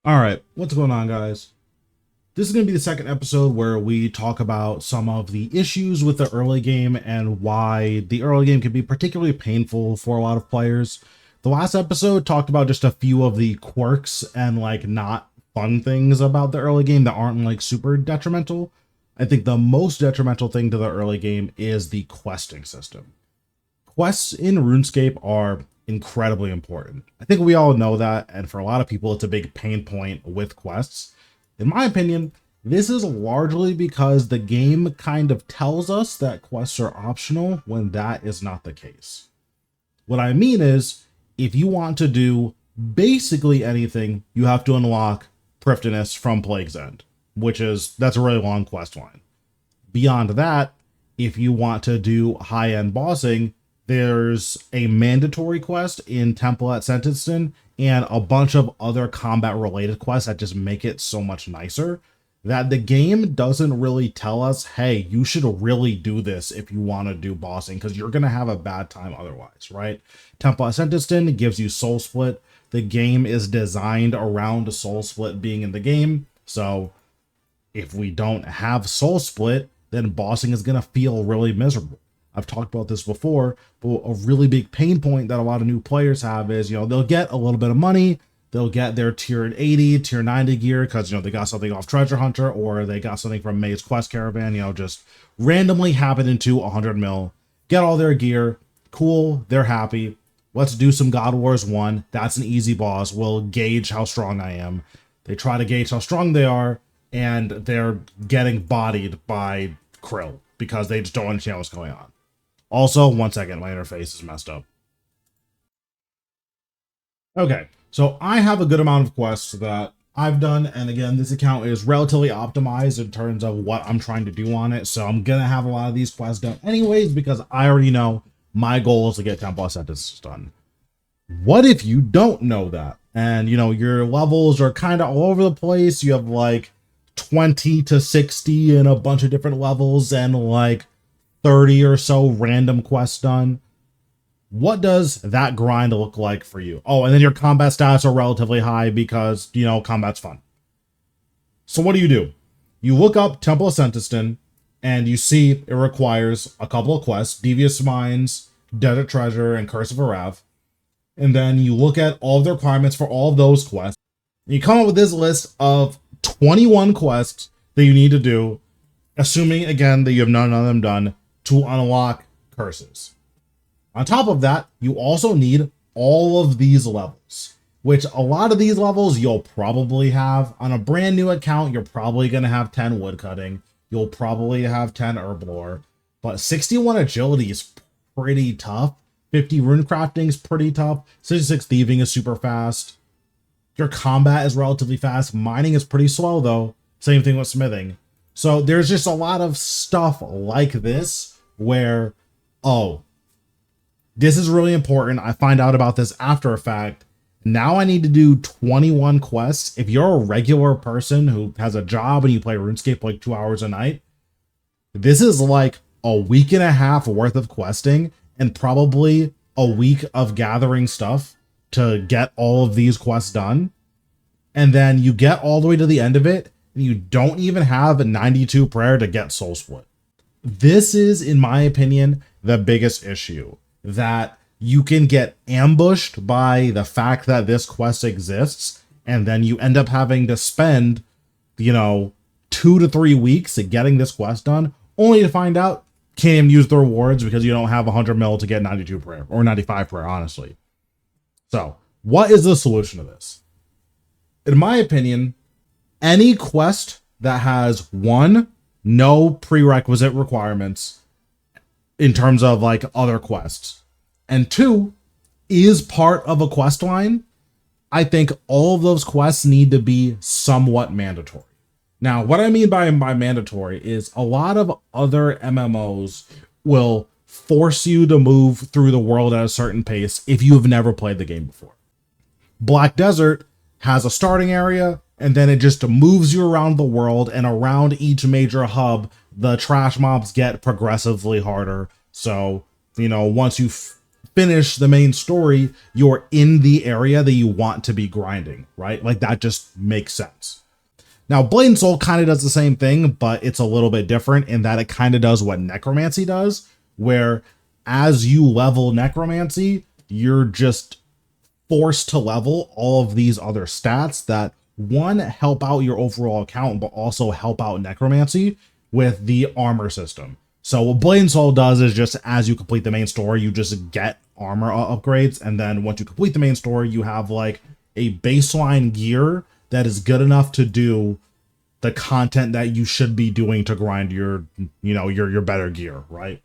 All right, what's going on, guys? This is going to be the second episode where we talk about some of the issues with the early game and why the early game can be particularly painful for a lot of players. The last episode talked about just a few of the quirks and like not fun things about the early game that aren't like super detrimental. I think the most detrimental thing to the early game is the questing system. Quests in RuneScape are incredibly important. I think we all know that, and for a lot of people, it's a big pain point with quests. In my opinion, this is largely because the game kind of tells us that quests are optional when that is not the case. What I mean is, if you want to do basically anything, you have to unlock Prifddinas from Plague's End, that's a really long quest line. Beyond that, if you want to do high-end bossing, there's a mandatory quest in Temple at Sentenced and a bunch of other combat-related quests that just make it so much nicer that the game doesn't really tell us, hey, you should really do this if you want to do bossing, because you're going to have a bad time otherwise, right? Temple at Sentenced gives you Soul Split. The game is designed around Soul Split being in the game, so if we don't have Soul Split, then bossing is going to feel really miserable. I've talked about this before, but a really big pain point that a lot of new players have is, they'll get a little bit of money, they'll get their tier 80, tier 90 gear because, they got something off Treasure Hunter or they got something from May's Quest Caravan, just randomly happen into 100 mil, get all their gear, cool, they're happy. Let's do some God Wars 1. That's an easy boss. We'll gauge how strong I am. They try to gauge how strong they are, and they're getting bodied by Krill because they just don't understand what's going on. Also, one second, my interface is messed up. Okay, so I have a good amount of quests that I've done, and again, this account is relatively optimized in terms of what I'm trying to do on it, so I'm gonna have a lot of these quests done anyways, because I already know my goal is to get Temple Sentences done. What if you don't know that? And, your levels are kind of all over the place. You have, 20 to 60 in a bunch of different levels, and, 30 or so random quests done. What does that grind look like for you? Oh, and then your combat stats are relatively high because, combat's fun. So what do? You look up Temple of Sentenced and you see it requires a couple of quests, Devious Mines, Desert Treasure, and Curse of Raph. And then you look at all of the requirements for all of those quests. And you come up with this list of 21 quests that you need to do, assuming, again, that you have none of them done, to unlock curses. On top of that, you also need all of these levels, which a lot of these levels you'll probably have. On a brand new account, you're probably going to have 10 woodcutting. You'll probably have 10 herblore, but 61 agility is pretty tough. 50 rune crafting is pretty tough. 66 thieving is super fast. Your combat is relatively fast. Mining is pretty slow though. Same thing with smithing. So there's just a lot of stuff like this where, oh, this is really important. I find out about this after a fact. Now I need to do 21 quests. If you're a regular person who has a job and you play RuneScape 2 hours a night, this is like a week and a half worth of questing and probably a week of gathering stuff to get all of these quests done. And then you get all the way to the end of it and you don't even have a 92 prayer to get Soul Split. This is, in my opinion, the biggest issue, that you can get ambushed by the fact that this quest exists, and then you end up having to spend, 2 to 3 weeks getting this quest done, only to find out can't even use the rewards because you don't have 100 mil to get 92 prayer, or 95 prayer, honestly. So, what is the solution to this? In my opinion, any quest that has no prerequisite requirements in terms of other quests, and 2, is part of a quest line, I think all of those quests need to be somewhat mandatory. Now, what I mean by mandatory is a lot of other MMOs will force you to move through the world at a certain pace if you have never played the game before. Black Desert has a starting area, and then it just moves you around the world, and around each major hub, the trash mobs get progressively harder. So, once you finish the main story, you're in the area that you want to be grinding, right? Like that just makes sense. Now, Blade and Soul kind of does the same thing, but it's a little bit different in that it kind of does what Necromancy does, where as you level Necromancy, you're just forced to level all of these other stats that, one, help out your overall account, but also help out Necromancy with the armor system. So what Blade and Soul does is just as you complete the main story, you just get armor upgrades, and then once you complete the main story, you have like a baseline gear that is good enough to do the content that you should be doing to grind your, your better gear, right?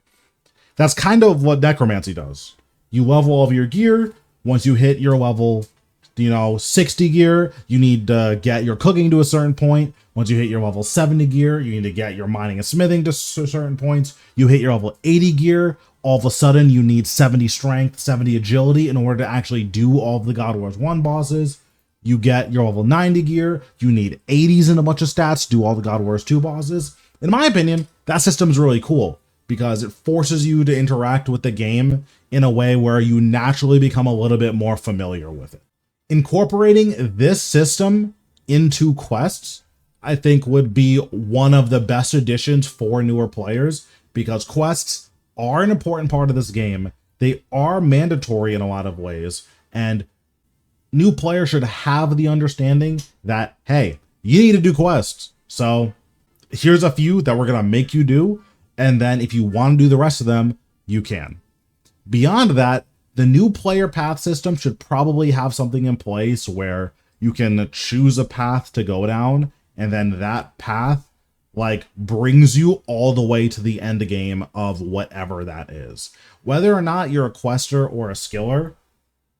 That's kind of what Necromancy does. You level all of your gear. Once you hit your level, 60 gear, you need to get your cooking to a certain point. Once you hit your level 70 gear, you need to get your mining and smithing to certain points. You hit your level 80 gear, all of a sudden you need 70 strength, 70 agility in order to actually do all of the God Wars 1 bosses. You get your level 90 gear, you need 80s and a bunch of stats to do all the God Wars 2 bosses. In my opinion, that system is really cool because it forces you to interact with the game in a way where you naturally become a little bit more familiar with it. Incorporating this system into quests, I think, would be one of the best additions for newer players because quests are an important part of this game. They are mandatory in a lot of ways, and new players should have the understanding that, hey, you need to do quests. So here's a few that we're going to make you do. And then if you want to do the rest of them, you can. Beyond that, the new player path system should probably have something in place where you can choose a path to go down. And then that path brings you all the way to the end game of whatever that is. Whether or not you're a quester or a skiller,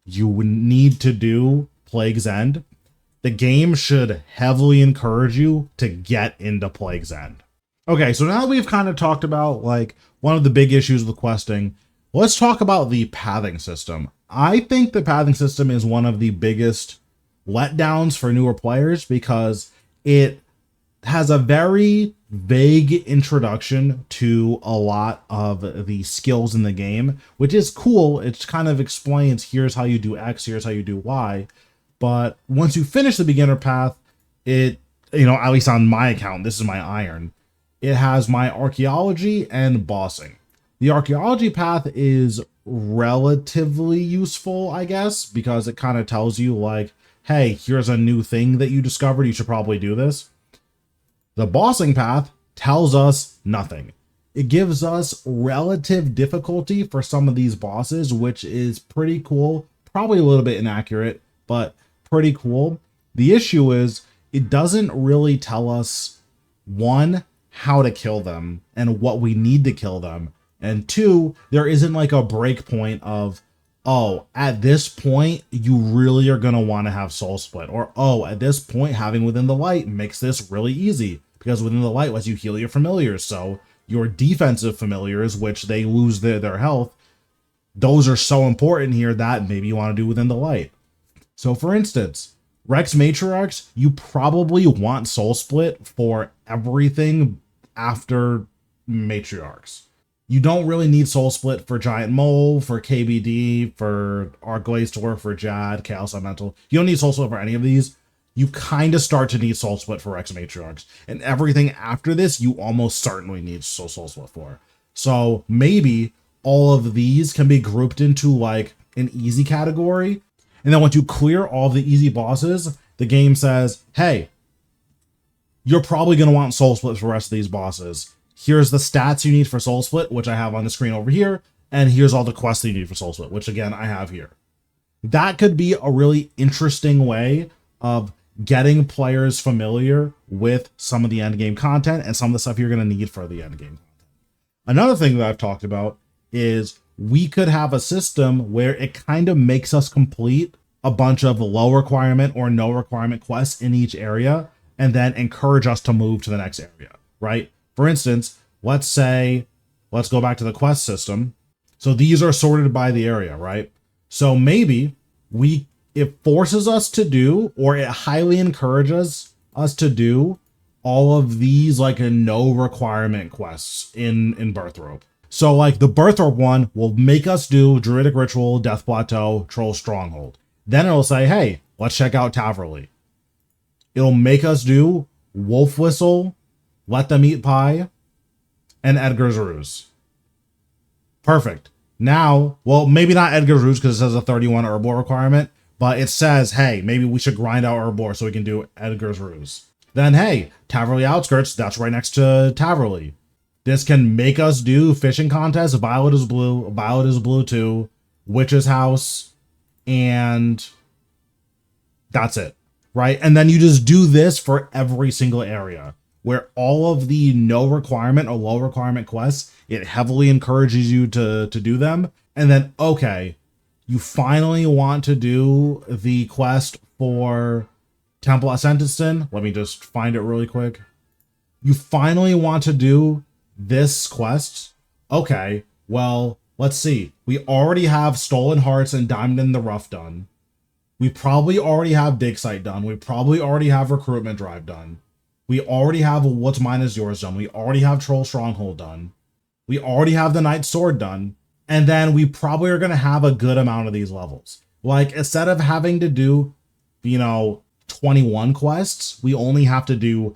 you would need to do Plague's End. The game should heavily encourage you to get into Plague's End. Okay, so now that we've kind of talked about one of the big issues with questing, let's talk about the pathing system. I think the pathing system is one of the biggest letdowns for newer players because it has a very vague introduction to a lot of the skills in the game, which is cool. It kind of explains, here's how you do X, here's how you do Y. But once you finish the beginner path, it, at least on my account, this is my iron, it has my archaeology and bossing. The archaeology path is relatively useful, I guess, because it kind of tells you hey, here's a new thing that you discovered, you should probably do this. The bossing path tells us nothing. It gives us relative difficulty for some of these bosses, which is pretty cool. Probably a little bit inaccurate, but pretty cool. The issue is it doesn't really tell us, one, how to kill them and what we need to kill them. And two, there isn't a break point of, oh, at this point, you really are going to want to have Soul Split. Or, oh, at this point, having Within the Light makes this really easy. Because Within the Light lets you heal your familiars. So your defensive familiars, which they lose their health, those are so important here that maybe you want to do Within the Light. So for instance, Rex Matriarchs, you probably want Soul Split for everything after Matriarchs. You don't really need Soul Split for Giant Mole, for KBD, for Arglazed, for Jad, Chaos Elemental. You don't need Soul Split for any of these. You kind of start to need Soul Split for Rex Matriarchs. And everything after this, you almost certainly need Soul Split for. So maybe all of these can be grouped into an easy category. And then once you clear all the easy bosses, the game says, hey, you're probably going to want Soul Split for the rest of these bosses. Here's the stats you need for Soul Split, which I have on the screen over here. And here's all the quests that you need for Soul Split, which again, I have here. That could be a really interesting way of getting players familiar with some of the endgame content and some of the stuff you're going to need for the endgame content. Another thing that I've talked about is we could have a system where it kind of makes us complete a bunch of low requirement or no requirement quests in each area and then encourage us to move to the next area, right? For instance, let's go back to the quest system. So these are sorted by the area, right? So maybe it forces us to do, or it highly encourages us to do all of these no requirement quests in Birthrope. So like the Birth Orb one will make us do Druidic Ritual, Death Plateau, Troll Stronghold. Then it'll say, hey, let's check out Taverley. It'll make us do Wolf Whistle, Let Them Eat Pie, and Edgar's Ruse. Perfect. Now, well, maybe not Edgar's Ruse because it says a 31 Herbal requirement, but it says, hey, maybe we should grind out Herbal so we can do Edgar's Ruse. Then, hey, Taverley Outskirts, that's right next to Taverley. This can make us do fishing contests. Violet is blue too, Witch's House, and that's it, right? And then you just do this for every single area, where all of the no requirement or low requirement quests, it heavily encourages you to do them. And then, okay, you finally want to do the quest for Temple at Sentencing. Let me just find it really quick. You finally want to do this quest. Okay, well, let's see. We already have Stolen Hearts and Diamond in the Rough done. We probably already have Dig Site done. We probably already have Recruitment Drive done. We already have What's Mine is Yours done. We already have Troll Stronghold done. We already have the Knight's Sword done. And then we probably are going to have a good amount of these levels. Like, instead of having to do, 21 quests, we only have to do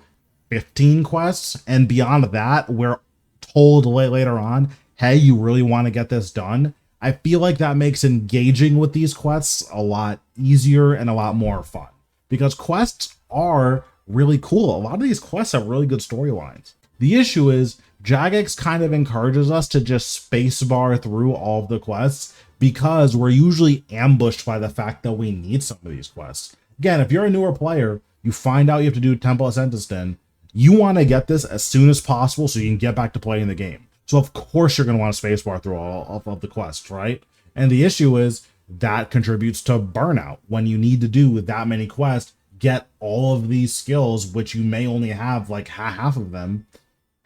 15 quests. And beyond that, we're told later on, hey, you really want to get this done. I feel like that makes engaging with these quests a lot easier and a lot more fun. Because quests are really cool. A lot of these quests have really good storylines. The issue is Jagex kind of encourages us to just spacebar through all of the quests because we're usually ambushed by the fact that we need some of these quests. Again, if you're a newer player, you find out you have to do Temple of Sentencing, you want to get this as soon as possible so you can get back to playing the game. So of course you're going to want to spacebar through all of the quests, right? And the issue is that contributes to burnout. When you need to do that many quests, get all of these skills, which you may only have like half of them,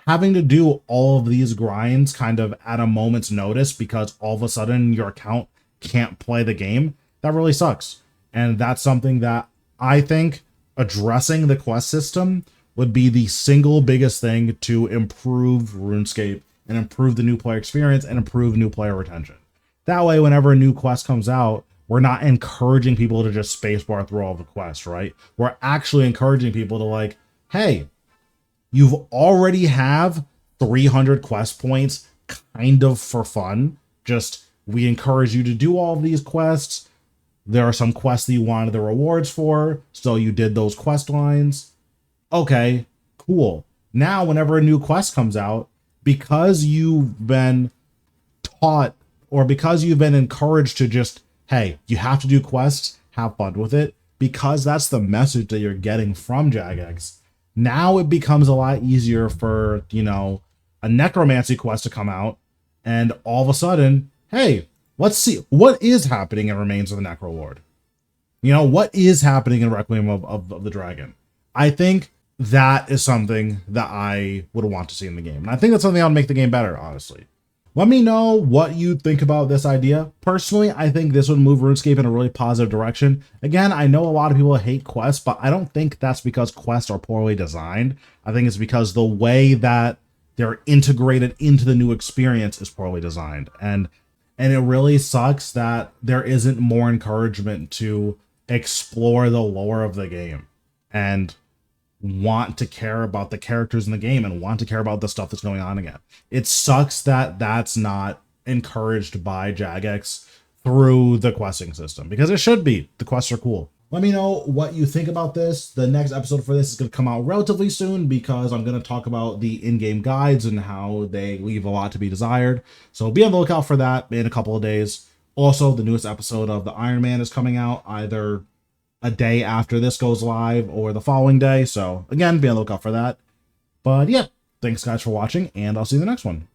having to do all of these grinds kind of at a moment's notice because all of a sudden your account can't play the game, that really sucks. And that's something that I think addressing the quest system would be the single biggest thing to improve RuneScape and improve the new player experience and improve new player retention. That way, whenever a new quest comes out, we're not encouraging people to just spacebar through all the quests, right? We're actually encouraging people to like, hey, you've already have 300 quest points kind of for fun. Just, we encourage you to do all of these quests. There are some quests that you wanted the rewards for, so you did those quest lines. Okay, cool. Now, whenever a new quest comes out, because you've been taught or because you've been encouraged to just, hey, you have to do quests, have fun with it, because that's the message that you're getting from Jagex. Now it becomes a lot easier for, a necromancy quest to come out, and all of a sudden, hey, let's see, what is happening in Remains of the Necrolord? What is happening in Requiem of the Dragon? I think that is something that I would want to see in the game. And I think that's something that would make the game better, honestly. Let me know what you think about this idea. Personally, I think this would move RuneScape in a really positive direction. Again, I know a lot of people hate quests, but I don't think that's because quests are poorly designed. I think it's because the way that they're integrated into the new experience is poorly designed. And it really sucks that there isn't more encouragement to explore the lore of the game and want to care about the characters in the game and want to care about the stuff that's going on again. It sucks that that's not encouraged by Jagex through the questing system, because it should be. The quests are cool. Let me know what you think about this. The next episode for this is going to come out relatively soon because I'm going to talk about the in-game guides and how they leave a lot to be desired. So be on the lookout for that in a couple of days. Also, the newest episode of the Iron Man is coming out either a day after this goes live or the following day. So again, be on the lookout for that. But yeah, thanks guys for watching, and I'll see you in the next one.